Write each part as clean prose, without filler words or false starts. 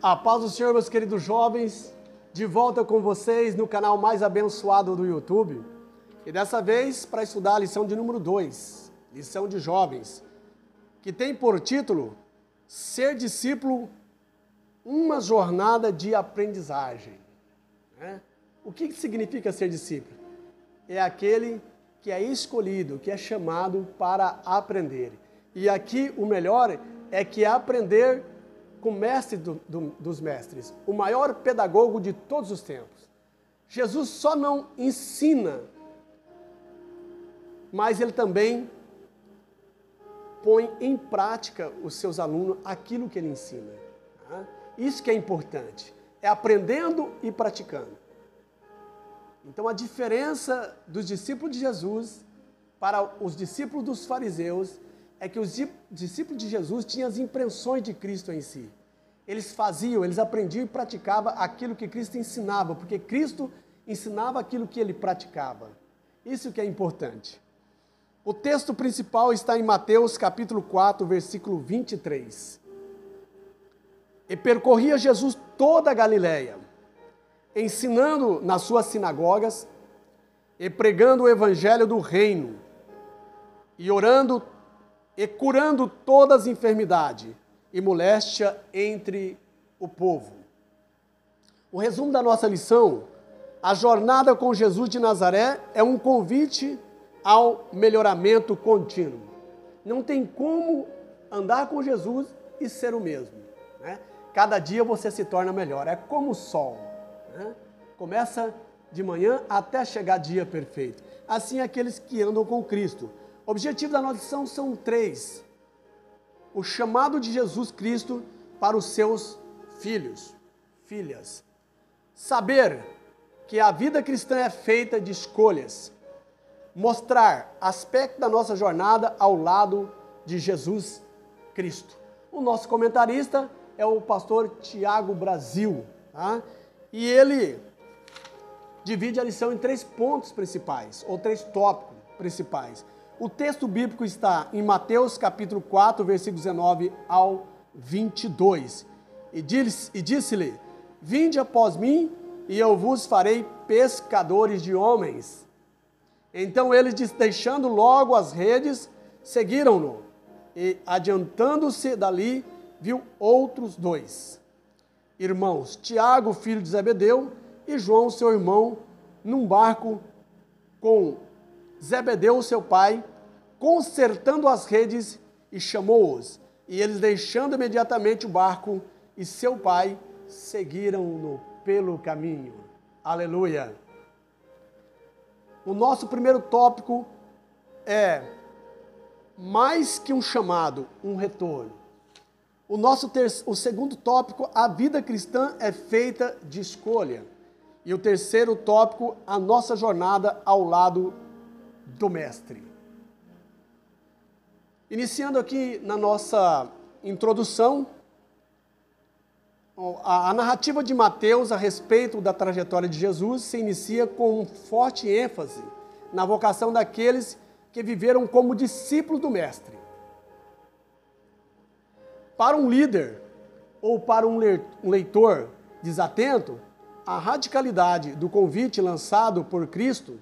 A paz do Senhor, meus queridos jovens, de volta com vocês no canal mais abençoado do YouTube. E dessa vez para estudar a lição de número 2, lição de jovens, que tem por título Ser discípulo, uma jornada de aprendizagem. O que significa ser discípulo? É aquele que é escolhido, que é chamado para aprender. E aqui o melhor é que é aprender com o mestre dos mestres, o maior pedagogo de todos os tempos. Jesus só não ensina, mas ele também põe em prática os seus alunos aquilo que ele ensina. Isso que é importante, é aprendendo e praticando. Então a diferença dos discípulos de Jesus para os discípulos dos fariseus é que os discípulos de Jesus tinham as impressões de Cristo em si. Eles faziam, eles aprendiam e praticavam aquilo que Cristo ensinava, porque Cristo ensinava aquilo que ele praticava. Isso que é importante. O texto principal está em Mateus capítulo 4, versículo 23. E percorria Jesus toda a Galileia, ensinando nas suas sinagogas e pregando o evangelho do reino, e orando e curando todas as enfermidades e moléstia entre o povo. O resumo da nossa lição: a jornada com Jesus de Nazaré é um convite ao melhoramento contínuo. Não tem como andar com Jesus e ser o mesmo, né? Cada dia você se torna melhor, é como o sol, né? Começa de manhã até chegar dia perfeito. Assim aqueles que andam com Cristo. O objetivo da nossa lição são 3. O chamado de Jesus Cristo para os seus filhos, filhas. Saber que a vida cristã é feita de escolhas. Mostrar aspecto da nossa jornada ao lado de Jesus Cristo. O nosso comentarista é o pastor Tiago Brasil, tá? E ele divide a lição em 3 pontos principais, ou 3 tópicos principais. O texto bíblico está em Mateus capítulo 4, versículos 19 ao 22. E disse-lhe: Vinde após mim, e eu vos farei pescadores de homens. Então eles, deixando logo as redes, seguiram-no. E adiantando-se dali, viu outros 2 irmãos, Tiago, filho de Zebedeu, e João, seu irmão, num barco com Zebedeu, seu pai, consertando as redes, e chamou-os. E eles, deixando imediatamente o barco e seu pai, seguiram-no pelo caminho. Aleluia! O nosso primeiro tópico é mais que um chamado, um retorno. O segundo tópico, a vida cristã é feita de escolha. E o terceiro tópico, a nossa jornada ao lado do Mestre. Iniciando aqui na nossa introdução, a narrativa de Mateus a respeito da trajetória de Jesus se inicia com um forte ênfase na vocação daqueles que viveram como discípulos do Mestre. Para um líder ou para um leitor desatento, a radicalidade do convite lançado por Cristo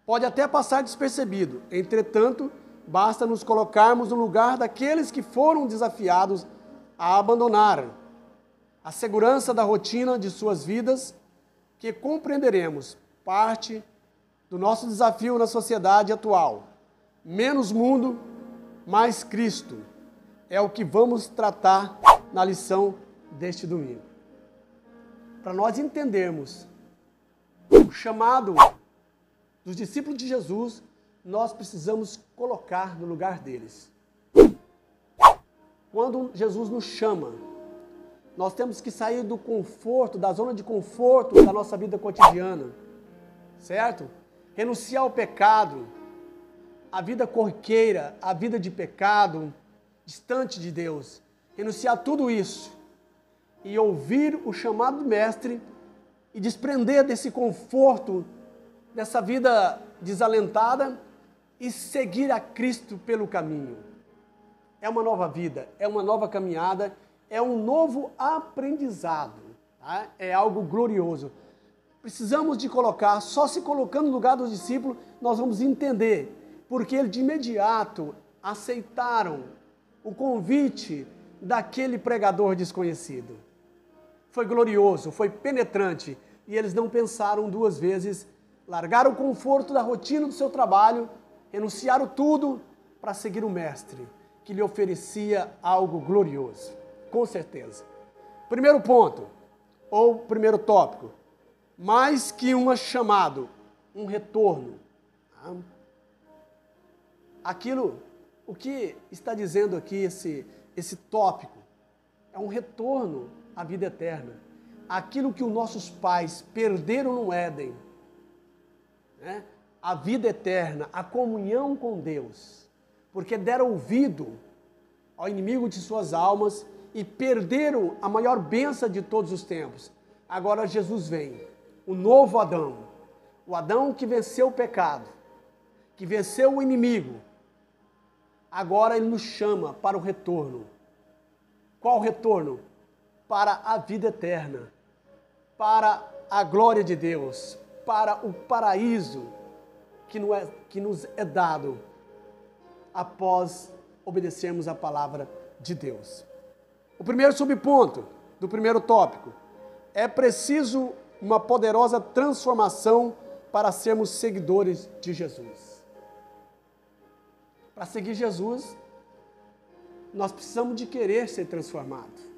pode até passar despercebido. Entretanto, basta nos colocarmos no lugar daqueles que foram desafiados a abandonar a segurança da rotina de suas vidas, que compreenderemos parte do nosso desafio na sociedade atual. Menos mundo, mais Cristo. É o que vamos tratar na lição deste domingo. Para nós entendermos o chamado dos discípulos de Jesus, nós precisamos colocar no lugar deles. Quando Jesus nos chama, nós temos que sair do conforto, da zona de conforto da nossa vida cotidiana, certo? Renunciar ao pecado, a vida corriqueira, a vida de pecado, distante de Deus. Renunciar a tudo isso e ouvir o chamado do Mestre e desprender desse conforto, dessa vida desalentada e seguir a Cristo pelo caminho. É uma nova vida, é uma nova caminhada, é um novo aprendizado, tá? É algo glorioso. Precisamos de colocar, só se colocando no lugar dos discípulos, nós vamos entender, porque eles de imediato aceitaram o convite daquele pregador desconhecido. Foi glorioso, foi penetrante, e eles não pensaram duas vezes, largaram o conforto da rotina do seu trabalho, renunciaram tudo para seguir o mestre, que lhe oferecia algo glorioso, com certeza. Primeiro ponto, ou primeiro tópico, mais que um chamado, um retorno. Tá? O que está dizendo aqui esse tópico, é um retorno à vida eterna. Aquilo que os nossos pais perderam no Éden, né? A vida eterna, a comunhão com Deus, porque deram ouvido ao inimigo de suas almas e perderam a maior bênção de todos os tempos. Agora Jesus vem, o novo Adão, o Adão que venceu o pecado, que venceu o inimigo. Agora ele nos chama para o retorno. Qual retorno? Para a vida eterna, para a glória de Deus, para o paraíso que nos é dado após obedecermos a palavra de Deus. O primeiro subponto do primeiro tópico, é preciso uma poderosa transformação para sermos seguidores de Jesus. Para seguir Jesus, nós precisamos de querer ser transformados.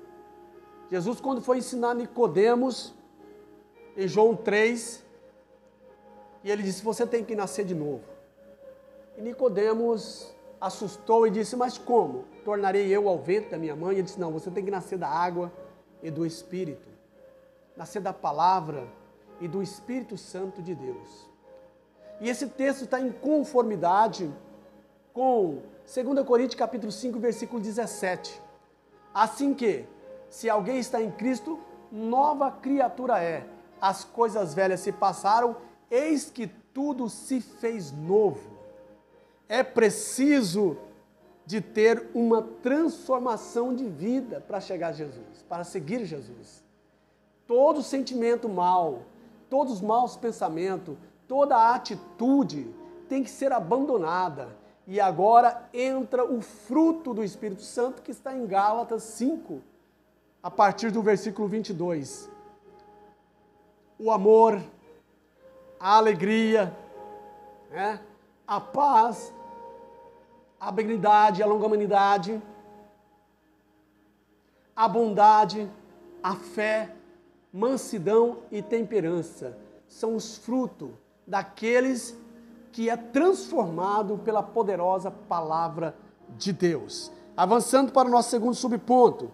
Jesus, quando foi ensinar Nicodemos, em João 3, e ele disse, você tem que nascer de novo. E Nicodemos assustou e disse, mas como? Tornarei eu ao ventre da minha mãe? Ele disse, não, você tem que nascer da água e do Espírito. Nascer da palavra e do Espírito Santo de Deus. E esse texto está em conformidade com 2 Coríntios capítulo 5, versículo 17. Assim que, se alguém está em Cristo, nova criatura é. As coisas velhas se passaram, eis que tudo se fez novo. É preciso de ter uma transformação de vida para chegar a Jesus, para seguir Jesus. Todo sentimento mau, todos os maus pensamentos, toda atitude tem que ser abandonada. E agora entra o fruto do Espírito Santo que está em Gálatas 5, a partir do versículo 22. O amor, a alegria, né? A paz, a benignidade, a longanimidade, a bondade, a fé, mansidão e temperança. São os frutos daqueles que é transformado pela poderosa palavra de Deus. Avançando para o nosso segundo subponto,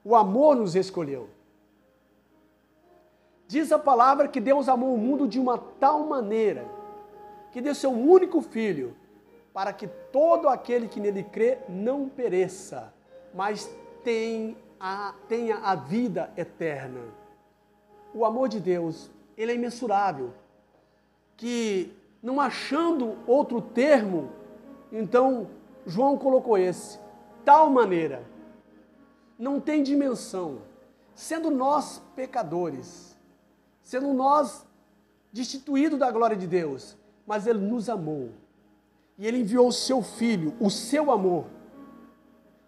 o amor nos escolheu. Diz a palavra que Deus amou o mundo de uma tal maneira, que deu seu único Filho, para que todo aquele que nele crê não pereça, mas tenha a vida eterna. O amor de Deus, ele é imensurável, que não achando outro termo, então João colocou esse, tal maneira, não tem dimensão, sendo nós pecadores, sendo nós destituídos da glória de Deus, mas ele nos amou, e ele enviou o seu Filho, o seu amor,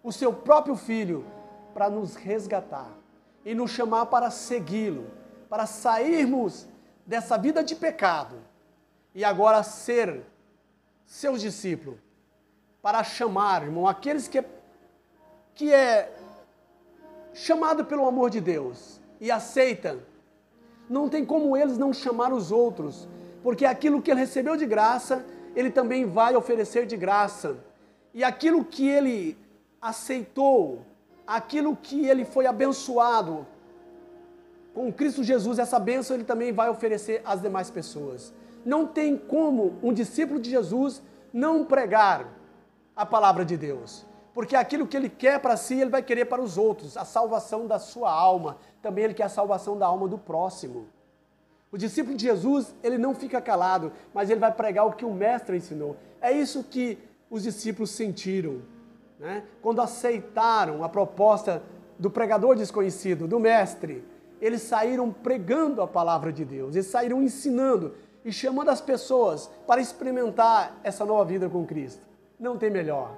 o seu próprio Filho, para nos resgatar, e nos chamar para segui-lo, para sairmos dessa vida de pecado, e agora ser seus discípulos, para chamar, irmão, aqueles que é chamado pelo amor de Deus, e aceita, não tem como eles não chamar os outros, porque aquilo que ele recebeu de graça, ele também vai oferecer de graça, e aquilo que ele aceitou, aquilo que ele foi abençoado, com Cristo Jesus, essa bênção ele também vai oferecer às demais pessoas. Não tem como um discípulo de Jesus não pregar a palavra de Deus, porque aquilo que ele quer para si, ele vai querer para os outros, a salvação da sua alma, também ele quer a salvação da alma do próximo. O discípulo de Jesus, ele não fica calado, mas ele vai pregar o que o mestre ensinou. É isso que os discípulos sentiram, né? Quando aceitaram a proposta do pregador desconhecido, do mestre. Eles saíram pregando a palavra de Deus, eles saíram ensinando e chamando as pessoas para experimentar essa nova vida com Cristo. Não tem melhor.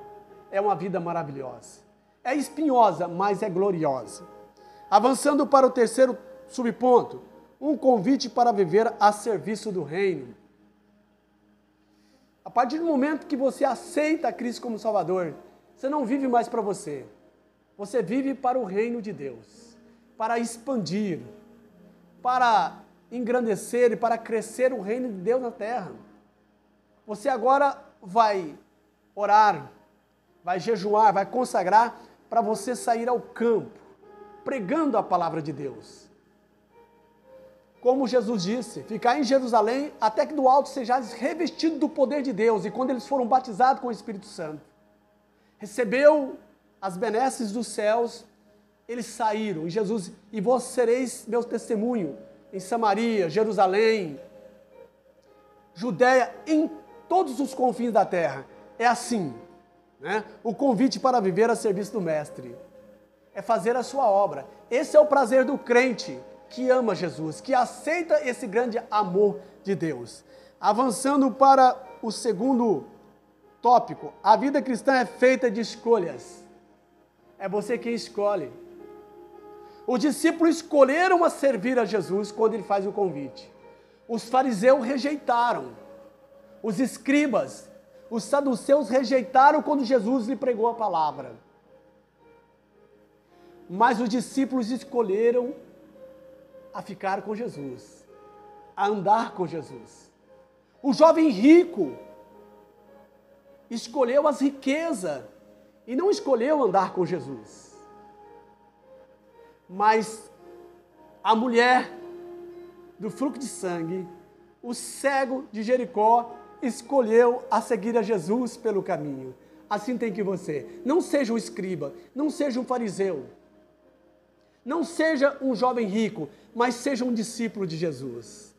É uma vida maravilhosa. É espinhosa, mas é gloriosa. Avançando para o terceiro subponto, um convite para viver a serviço do reino. A partir do momento que você aceita Cristo como Salvador, você não vive mais para você. Você vive para o reino de Deus, para expandir, para engrandecer e para crescer o reino de Deus na terra. Você agora vai orar, vai jejuar, vai consagrar para você sair ao campo, pregando a palavra de Deus. Como Jesus disse, ficar em Jerusalém até que do alto sejais revestido do poder de Deus. E quando eles foram batizados com o Espírito Santo, recebeu as benesses dos céus, eles saíram. E Jesus, e vós sereis meu testemunho em Samaria, Jerusalém, Judéia, em todos os confins da terra. É assim, né? O convite para viver a serviço do Mestre é fazer a sua obra. Esse é o prazer do crente que ama Jesus, que aceita esse grande amor de Deus. Avançando para o segundo tópico, a vida cristã é feita de escolhas. É você quem escolhe. Os discípulos escolheram a servir a Jesus quando ele faz o convite. Os fariseus rejeitaram. Os escribas, os saduceus rejeitaram quando Jesus lhe pregou a palavra. Mas os discípulos escolheram a ficar com Jesus, a andar com Jesus. O jovem rico escolheu as riquezas e não escolheu andar com Jesus. Mas a mulher do fluxo de sangue, o cego de Jericó, escolheu a seguir a Jesus pelo caminho. Assim tem que você. Não seja um escriba, não seja um fariseu, não seja um jovem rico, mas seja um discípulo de Jesus.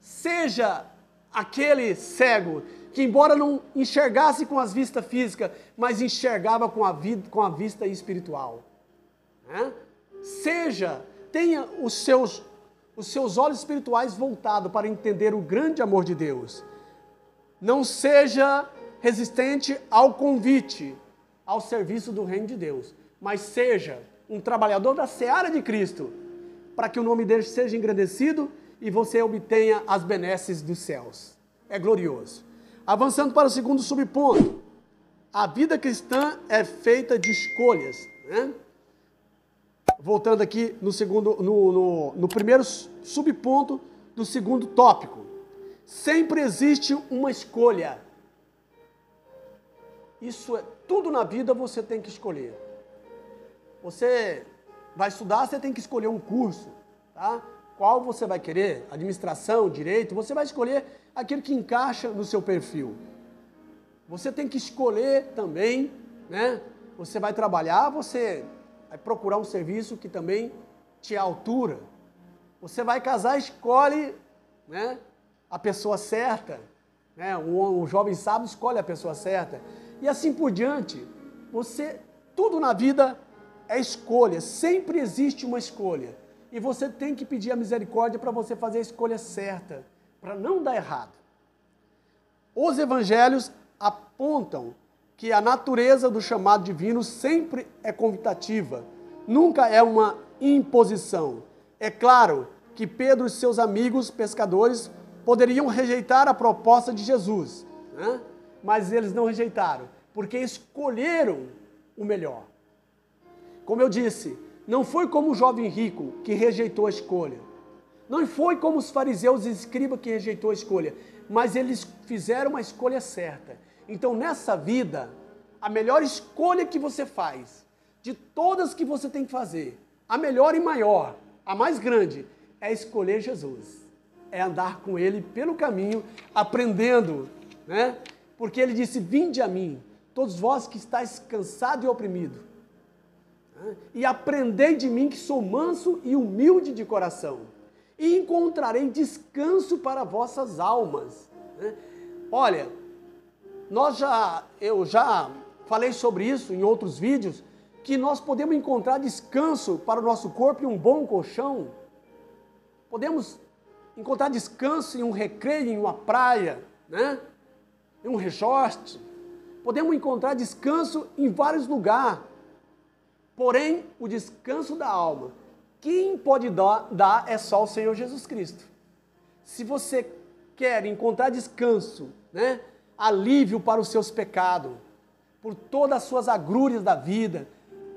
Seja aquele cego que, embora não enxergasse com as vistas físicas, mas enxergava com a vista espiritual. Né? Tenha os seus olhos espirituais voltados para entender o grande amor de Deus. Não seja resistente ao convite, ao serviço do reino de Deus, mas seja um trabalhador da seara de Cristo, para que o nome dele seja engrandecido e você obtenha as benesses dos céus. É glorioso. Avançando para o segundo subponto, a vida cristã é feita de escolhas. Né? Voltando aqui no primeiro subponto do segundo tópico. Sempre existe uma escolha. Isso é tudo na vida, você tem que escolher. Você vai estudar, você tem que escolher um curso, tá? Qual você vai querer? Administração, direito, você vai escolher aquele que encaixa no seu perfil. Você tem que escolher também, né? Você vai trabalhar, você vai procurar um serviço que também te altura. Você vai casar, escolhe, né, a pessoa certa, né? O jovem sábio escolhe a pessoa certa. E assim por diante, tudo na vida é escolha, sempre existe uma escolha. E você tem que pedir a misericórdia para você fazer a escolha certa, para não dar errado. Os evangelhos apontam que a natureza do chamado divino sempre é convidativa, nunca é uma imposição. É claro que Pedro e seus amigos pescadores poderiam rejeitar a proposta de Jesus, né? Mas eles não rejeitaram, porque escolheram o melhor. Como eu disse, não foi como o jovem rico que rejeitou a escolha. Não foi como os fariseus e escribas que rejeitou a escolha. Mas eles fizeram a escolha certa. Então, nessa vida, a melhor escolha que você faz, de todas que você tem que fazer, a melhor e maior, a mais grande, é escolher Jesus. É andar com Ele pelo caminho, aprendendo, né? Porque Ele disse, vinde a mim, todos vós que estáis cansados e oprimidos, e aprendei de mim que sou manso e humilde de coração, e encontrarei descanso para vossas almas. Olha, eu já falei sobre isso em outros vídeos, que nós podemos encontrar descanso para o nosso corpo em um bom colchão. Podemos encontrar descanso em um recreio, em uma praia, né? Em um resort. Podemos encontrar descanso em vários lugares. Porém, o descanso da alma, quem pode dar é só o Senhor Jesus Cristo. Se você quer encontrar descanso, né? Alívio para os seus pecados, por todas as suas agrúrias da vida,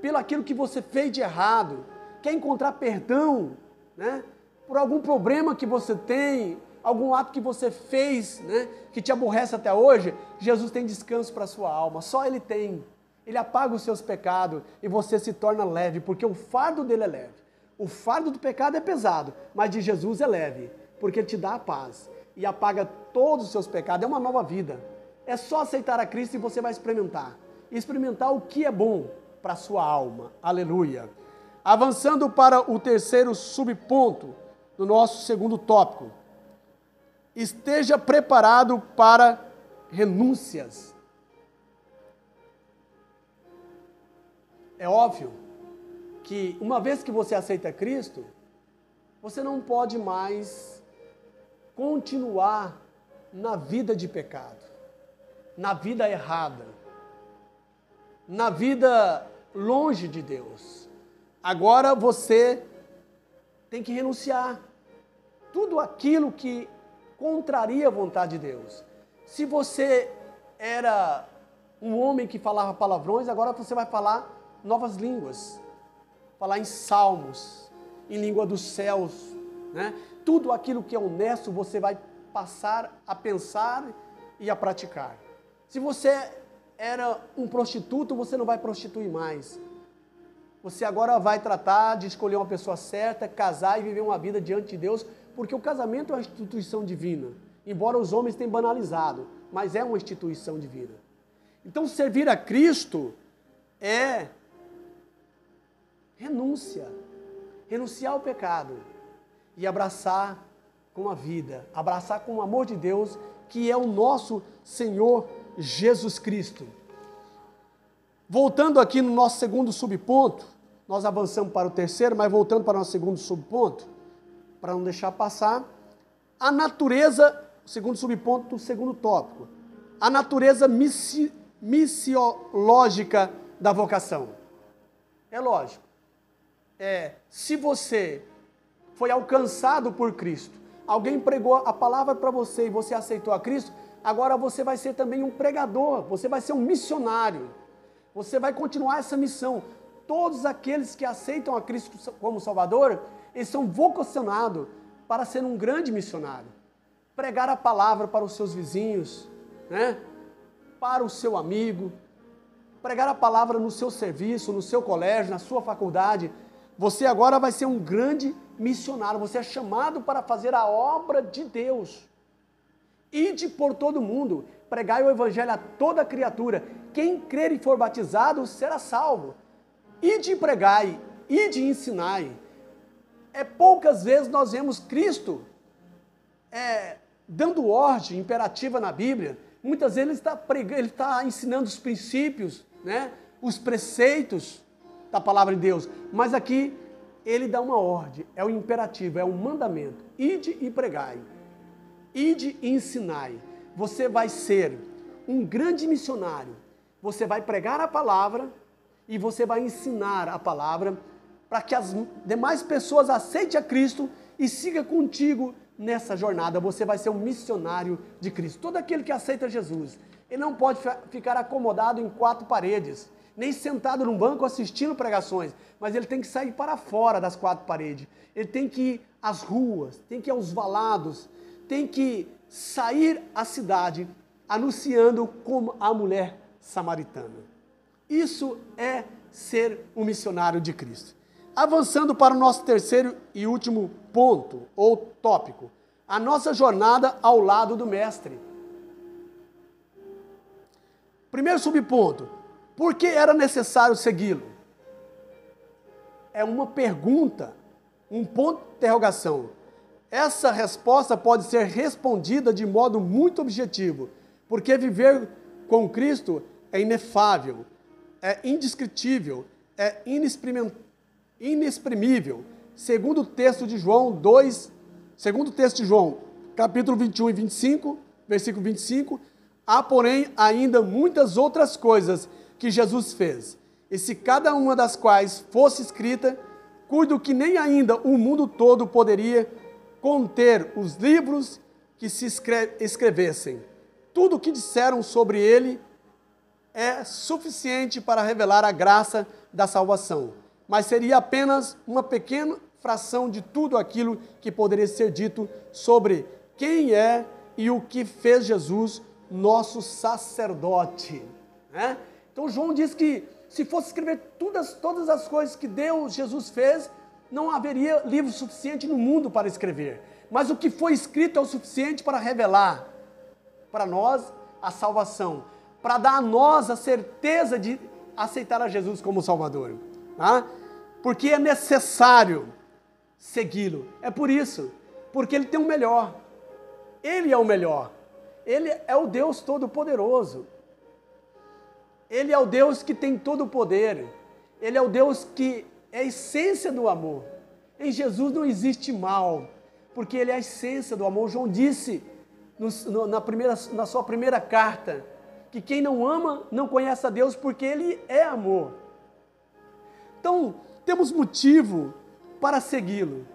pelo aquilo que você fez de errado, quer encontrar perdão, né? Por algum problema que você tem, algum ato que você fez, né? Que te aborrece até hoje, Jesus tem descanso para a sua alma, só Ele tem. Ele apaga os seus pecados e você se torna leve, porque o fardo dele é leve. O fardo do pecado é pesado, mas de Jesus é leve, porque Ele te dá a paz e apaga todos os seus pecados, é uma nova vida. É só aceitar a Cristo e você vai experimentar. Experimentar o que é bom para a sua alma. Aleluia. Avançando para o terceiro subponto do nosso segundo tópico. Esteja preparado para renúncias. É óbvio que uma vez que você aceita Cristo, você não pode mais continuar na vida de pecado, na vida errada, na vida longe de Deus. Agora você tem que renunciar tudo aquilo que contraria a vontade de Deus. Se você era um homem que falava palavrões, agora você vai falar novas línguas, falar em salmos, em língua dos céus, né? Tudo aquilo que é honesto você vai passar a pensar e a praticar. Se você era um prostituto, você não vai prostituir mais. Você agora vai tratar de escolher uma pessoa certa, casar e viver uma vida diante de Deus, porque o casamento é uma instituição divina. Embora os homens tenham banalizado, mas é uma instituição divina. Então, servir a Cristo é renúncia. Renunciar ao pecado e abraçar com a vida, abraçar com o amor de Deus, que é o nosso Senhor Jesus Cristo. Voltando aqui no nosso segundo subponto, nós avançamos para o terceiro, mas voltando para o nosso segundo subponto, para não deixar passar, a natureza, segundo subponto do segundo tópico, a natureza missiológica da vocação. É lógico, se você foi alcançado por Cristo, alguém pregou a palavra para você e você aceitou a Cristo, agora você vai ser também um pregador, você vai ser um missionário. Você vai continuar essa missão. Todos aqueles que aceitam a Cristo como Salvador, eles são vocacionados para ser um grande missionário. Pregar a palavra para os seus vizinhos, né? Para o seu amigo. Pregar a palavra no seu serviço, no seu colégio, na sua faculdade. Você agora vai ser um grande missionário. Você é chamado para fazer a obra de Deus. Ide por todo mundo, pregai o evangelho a toda criatura. Quem crer e for batizado será salvo. Ide e pregai, ide e ensinai. Poucas vezes nós vemos Cristo dando ordem imperativa na Bíblia. Muitas vezes ele está ensinando os princípios, né? Os preceitos da palavra de Deus. Mas aqui ele dá uma ordem, é o imperativo, é um mandamento. Ide e pregai. Ide e ensinai. Você vai ser um grande missionário. Você vai pregar a palavra e você vai ensinar a palavra para que as demais pessoas aceitem a Cristo e sigam contigo nessa jornada. Você vai ser um missionário de Cristo. Todo aquele que aceita Jesus, ele não pode ficar acomodado em quatro paredes, nem sentado num banco assistindo pregações, mas ele tem que sair para fora das quatro paredes. Ele tem que ir às ruas, tem que ir aos valados, tem que sair à cidade anunciando como a mulher samaritana. Isso é ser um missionário de Cristo. Avançando para o nosso terceiro e último ponto, ou tópico, a nossa jornada ao lado do Mestre. Primeiro subponto, por que era necessário segui-lo? É uma pergunta, um ponto de interrogação. Essa resposta pode ser respondida de modo muito objetivo, porque viver com Cristo é inefável, é indescritível, é inexprimível. Segundo o texto de João 2, segundo o texto de João, capítulo 21 e 25, versículo 25, há, porém, ainda muitas outras coisas que Jesus fez. E se cada uma das quais fosse escrita, cuido que nem ainda o mundo todo poderia conter os livros que se escrevessem. Tudo o que disseram sobre ele é suficiente para revelar a graça da salvação, mas seria apenas uma pequena fração de tudo aquilo que poderia ser dito sobre quem é e o que fez Jesus, nosso sacerdote. Né? Então João diz que se fosse escrever todas as coisas que Jesus fez, não haveria livro suficiente no mundo para escrever. Mas o que foi escrito é o suficiente para revelar para nós a salvação, para dar a nós a certeza de aceitar a Jesus como Salvador. Tá? Porque é necessário segui-lo. É por isso, porque ele tem o melhor. Ele é o melhor. Ele é o Deus Todo-Poderoso. Ele é o Deus que tem todo o poder. Ele é o Deus que é a essência do amor. Em Jesus não existe mal, porque ele é a essência do amor. João disse na sua primeira carta que quem não ama não conhece a Deus, porque ele é amor. Então, temos motivo para segui-lo.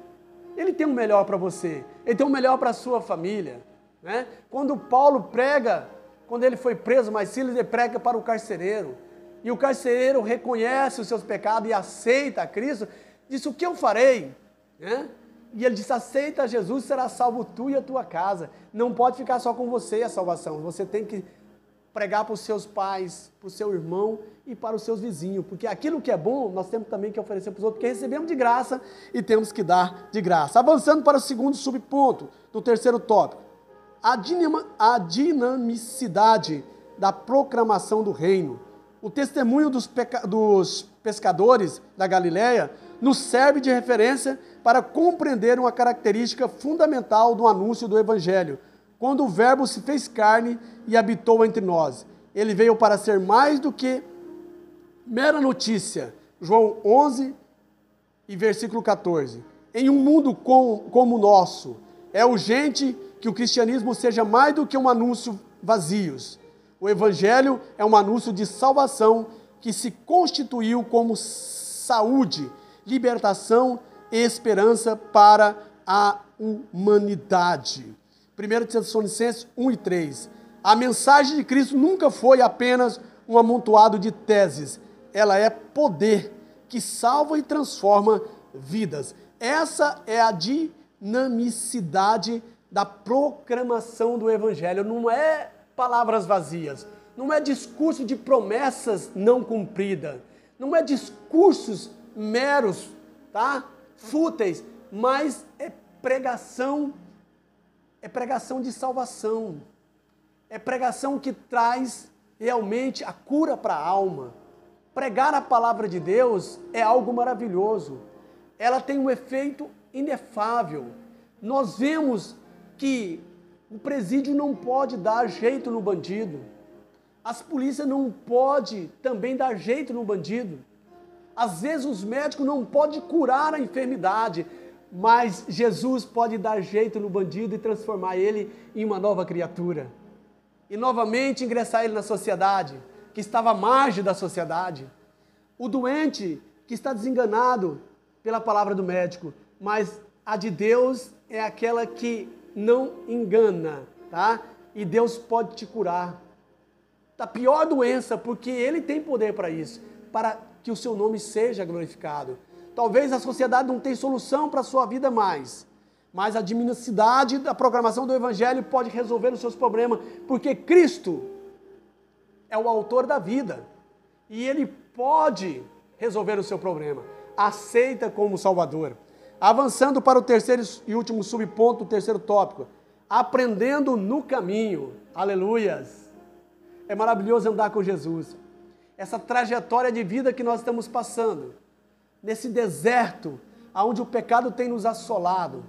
Ele tem o melhor para você, ele tem o melhor para a sua família. Né? Quando Paulo prega, quando ele foi preso, mas Silas, ele prega para o carcereiro, e o carcereiro reconhece os seus pecados e aceita a Cristo, disse: o que eu farei? Né? E ele disse: aceita Jesus, será salvo tu e a tua casa. Não pode ficar só com você a salvação, você tem que pregar para os seus pais, para o seu irmão e para os seus vizinhos, porque aquilo que é bom, nós temos também que oferecer para os outros, porque recebemos de graça e temos que dar de graça. Avançando para o segundo subponto, do terceiro tópico, a dinamicidade da proclamação do reino. O testemunho dos pescadores da Galileia nos serve de referência para compreender uma característica fundamental do anúncio do Evangelho. Quando o Verbo se fez carne e habitou entre nós, ele veio para ser mais do que mera notícia. João 11 e versículo 14. Em um mundo como o nosso, é urgente que o cristianismo seja mais do que um anúncio vazios. O Evangelho é um anúncio de salvação que se constituiu como saúde, libertação e esperança para a humanidade. 1 Tessalonicenses 1 e 3. A mensagem de Cristo nunca foi apenas um amontoado de teses. Ela é poder que salva e transforma vidas. Essa é a dinamicidade da proclamação do Evangelho. Não é palavras vazias, não é discurso de promessas não cumpridas, não é discursos meros, tá? Fúteis, mas é pregação de salvação, é pregação que traz realmente a cura para a alma. Pregar a palavra de Deus é algo maravilhoso, ela tem um efeito inefável. Nós vemos que o presídio não pode dar jeito no bandido, as polícias não podem também dar jeito no bandido, às vezes os médicos não podem curar a enfermidade, mas Jesus pode dar jeito no bandido e transformar ele em uma nova criatura. E novamente ingressar ele na sociedade, que estava à margem da sociedade. O doente que está desenganado pela palavra do médico, mas a de Deus é aquela que não engana, tá? E Deus pode te curar da pior doença, porque Ele tem poder para isso, para que o seu nome seja glorificado. Talvez a sociedade não tenha solução para a sua vida mais, mas a dinamicidade da proclamação do Evangelho pode resolver os seus problemas, porque Cristo é o autor da vida, e Ele pode resolver o seu problema. Aceita como Salvador. Avançando para o terceiro e último subponto, o terceiro tópico, aprendendo no caminho. Aleluias! É maravilhoso andar com Jesus. Essa trajetória de vida que nós estamos passando, nesse deserto, onde o pecado tem nos assolado,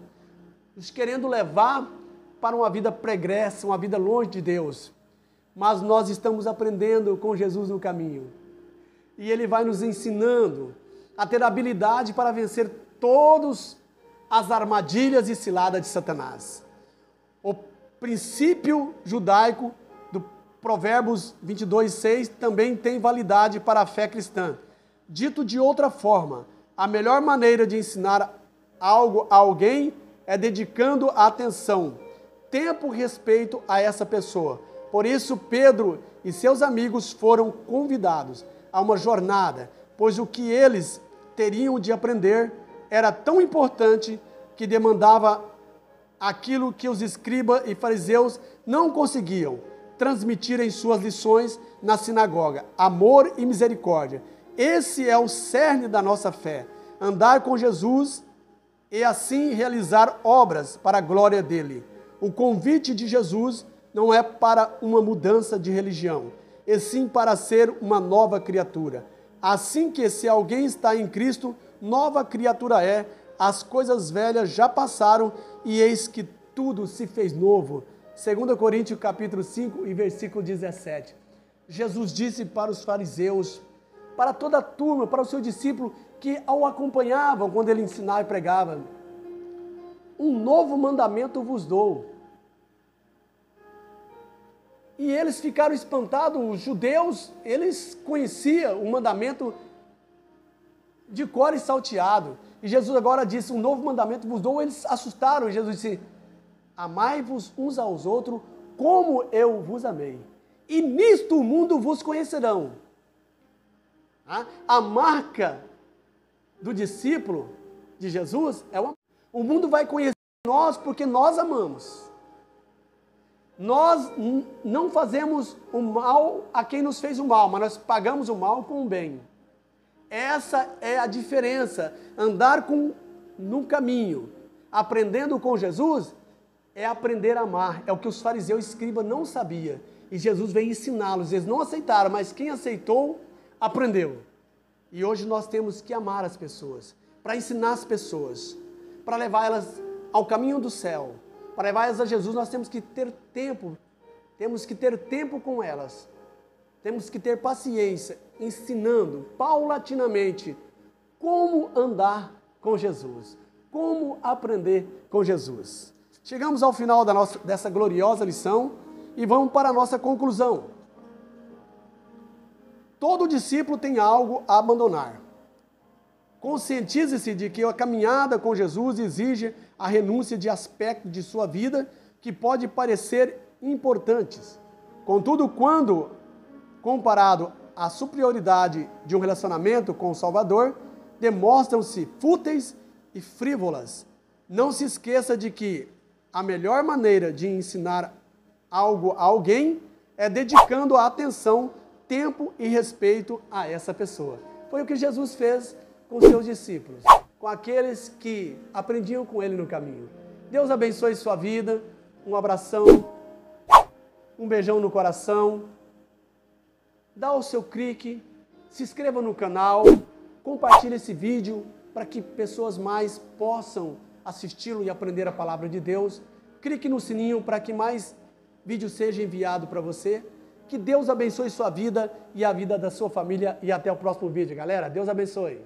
nos querendo levar para uma vida pregressa, uma vida longe de Deus. Mas nós estamos aprendendo com Jesus no caminho. e ele vai nos ensinando a ter habilidade para vencer todas as armadilhas e ciladas de Satanás. O princípio judaico do Provérbios 22:6 também tem validade para a fé cristã. Dito de outra forma, a melhor maneira de ensinar algo a alguém é dedicando a atenção, tempo e respeito a essa pessoa. Por isso, Pedro e seus amigos foram convidados a uma jornada, pois o que eles teriam de aprender era tão importante que demandava aquilo que os escribas e fariseus não conseguiam transmitir em suas lições na sinagoga: amor e misericórdia. Esse é o cerne da nossa fé, andar com Jesus e assim realizar obras para a glória dele. O convite de Jesus não é para uma mudança de religião, e sim para ser uma nova criatura. Assim que se alguém está em Cristo, nova criatura é, as coisas velhas já passaram e eis que tudo se fez novo. 2 Coríntios capítulo 5 e versículo 17. Jesus disse para os fariseus, para toda a turma, para o seu discípulo que o acompanhavam quando ele ensinava e pregava: um novo mandamento vos dou. E eles ficaram espantados, os judeus, eles conheciam o mandamento de cor e salteado. E Jesus agora disse: um novo mandamento vos dou. Eles assustaram. E Jesus disse: amai-vos uns aos outros como eu vos amei. E nisto o mundo vos conhecerão. A marca do discípulo de Jesus é o mundo vai conhecer nós porque nós amamos. Nós não fazemos o mal a quem nos fez o mal, mas nós pagamos o mal com o bem. Essa é a diferença. Andar no caminho, aprendendo com Jesus, é aprender a amar. É o que os fariseus e escribas não sabiam. E Jesus veio ensiná-los. Eles não aceitaram, mas quem aceitou, aprendeu. E hoje nós temos que amar as pessoas, para ensinar as pessoas, para levar elas ao caminho do céu. Para levar elas a Jesus, nós temos que ter tempo com elas. Temos que ter paciência, ensinando paulatinamente como andar com Jesus, como aprender com Jesus. Chegamos ao final dessa gloriosa lição e vamos para a nossa conclusão. Todo discípulo tem algo a abandonar. Conscientize-se de que a caminhada com Jesus exige a renúncia de aspectos de sua vida que pode parecer importantes. Contudo, quando comparado à superioridade de um relacionamento com o Salvador, demonstram-se fúteis e frívolas. Não se esqueça de que a melhor maneira de ensinar algo a alguém é dedicando a atenção, tempo e respeito a essa pessoa. Foi o que Jesus fez com seus discípulos, com aqueles que aprendiam com ele no caminho. Deus abençoe sua vida, um abração, um beijão no coração, dá o seu clique, se inscreva no canal, compartilhe esse vídeo para que pessoas mais possam assisti-lo e aprender a palavra de Deus. Clique no sininho para que mais vídeos sejam enviados para você. Que Deus abençoe sua vida e a vida da sua família e até o próximo vídeo, galera. Deus abençoe.